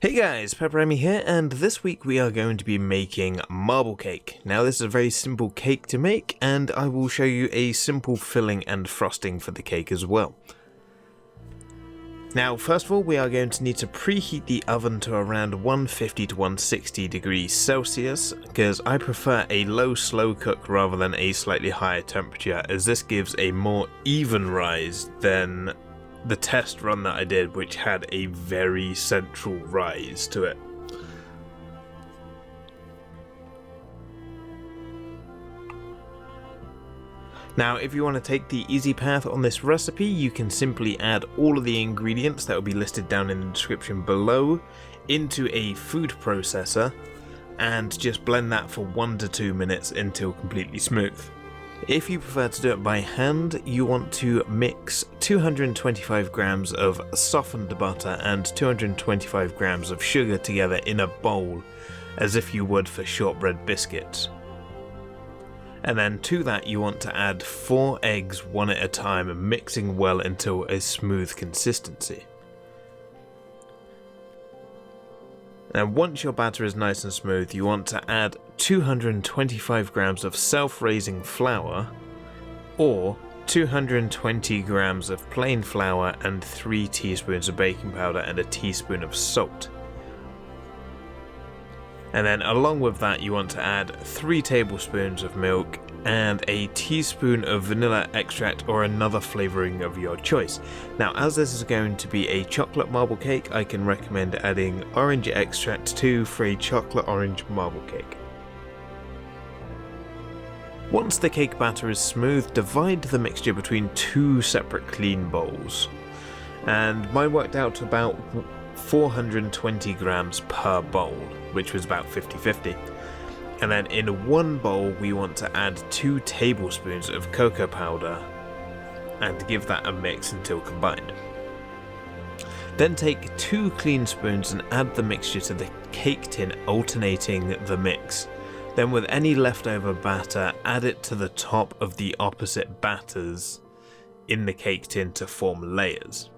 Hey guys, PepperAmmy here, and this week we are going to be making marble cake. Now this is a very simple cake to make, and I will show you a simple filling and frosting for the cake as well. Now first of all, we are going to need to preheat the oven to around 150 to 160 degrees Celsius, because I prefer a low slow cook rather than a slightly higher temperature, as this gives a more even rise than the test run that I did, which had a very central rise to it. Now if you want to take the easy path on this recipe, you can simply add all of the ingredients that will be listed down in the description below into a food processor and just blend that for 1 to 2 minutes until completely smooth. If you prefer to do it by hand, you want to mix 225 grams of softened butter and 225 grams of sugar together in a bowl, as if you would for shortbread biscuits. And then to that you want to add 4 eggs one at a time, mixing well until a smooth consistency. And once your batter is nice and smooth, you want to add 225 grams of self-raising flour, or 220 grams of plain flour and 3 teaspoons of baking powder and a teaspoon of salt. And then along with that you want to add 3 tablespoons of milk and a teaspoon of vanilla extract or another flavouring of your choice. Now as this is going to be a chocolate marble cake, I can recommend adding orange extract too for a chocolate orange marble cake. Once the cake batter is smooth, divide the mixture between 2 separate clean bowls. And mine worked out to about 420 grams per bowl, which was about 50-50. And then in one bowl we want to add 2 tablespoons of cocoa powder and give that a mix until combined. Then take 2 clean spoons and add the mixture to the cake tin, alternating the mix. Then with any leftover batter, add it to the top of the opposite batters in the cake tin to form layers.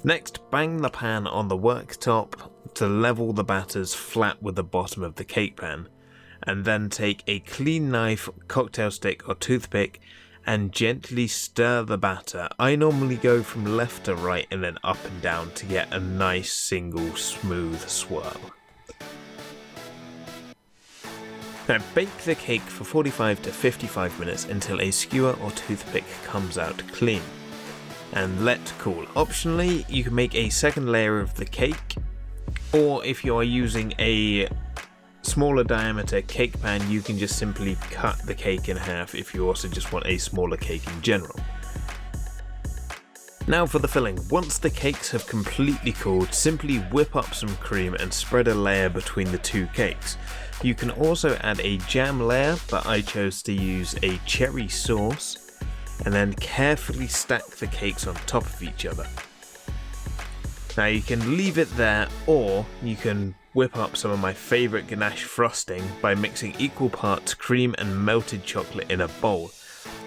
Next, bang the pan on the worktop to level the batters flat with the bottom of the cake pan, and then take a clean knife, cocktail stick or toothpick and gently stir the batter. I normally go from left to right and then up and down to get a nice single smooth swirl. Now bake the cake for 45 to 55 minutes until a skewer or toothpick comes out clean, and let cool. Optionally, you can make a second layer of the cake, or if you are using a smaller diameter cake pan, you can just simply cut the cake in half if you also just want a smaller cake in general. Now for the filling. Once the cakes have completely cooled, simply whip up some cream and spread a layer between the 2 cakes. You can also add a jam layer, but I chose to use a cherry sauce, and then carefully stack the cakes on top of each other. Now you can leave it there, or you can whip up some of my favourite ganache frosting by mixing equal parts cream and melted chocolate in a bowl.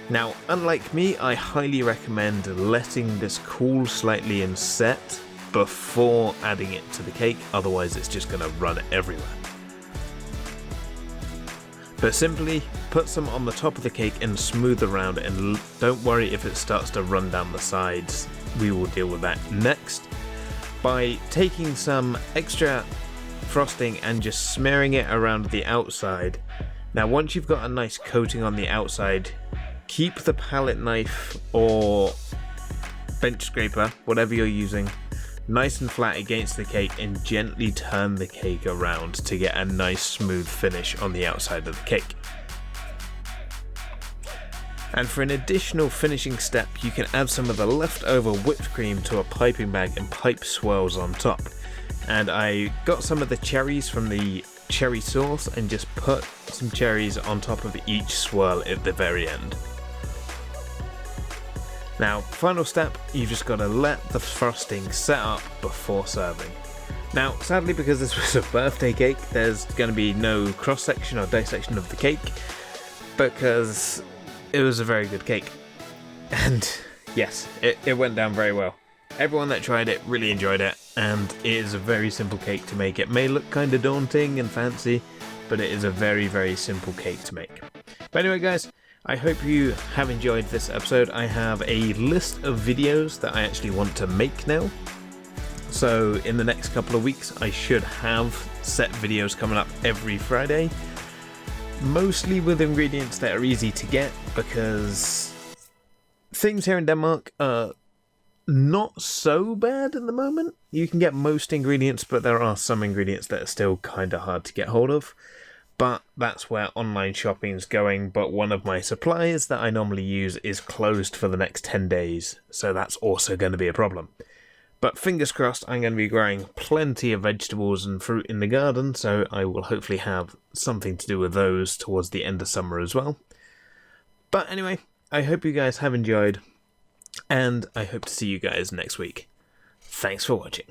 Now unlike me, I highly recommend letting this cool slightly and set before adding it to the cake, otherwise it's just going to run everywhere. But simply put some on the top of the cake and smooth around it, and don't worry if it starts to run down the sides, we will deal with that next. By taking some extra frosting and just smearing it around the outside. Now once you've got a nice coating on the outside, keep the palette knife or bench scraper, whatever you're using, nice and flat against the cake and gently turn the cake around to get a nice smooth finish on the outside of the cake. And for an additional finishing step, you can add some of the leftover whipped cream to a piping bag and pipe swirls on top. And I got some of the cherries from the cherry sauce and just put some cherries on top of each swirl at the very end. Now, final step, you've just got to let the frosting set up before serving. Now, sadly, because this was a birthday cake, there's going to be no cross-section or dissection of the cake, because it was a very good cake. And yes, it went down very well. Everyone that tried it really enjoyed it, and it is a very simple cake to make. It may look kind of daunting and fancy, but it is a very, very simple cake to make. But anyway, guys, I hope you have enjoyed this episode. I have a list of videos that I actually want to make now. So in the next couple of weeks, I should have set videos coming up every Friday. Mostly with ingredients that are easy to get, because things here in Denmark are not so bad at the moment. You can get most ingredients, but there are some ingredients that are still kind of hard to get hold of. But that's where online shopping is going. But one of my suppliers that I normally use is closed for the next 10 days. So that's also going to be a problem. But fingers crossed, I'm going to be growing plenty of vegetables and fruit in the garden. So I will hopefully have something to do with those towards the end of summer as well. But anyway, I hope you guys have enjoyed. And I hope to see you guys next week. Thanks for watching.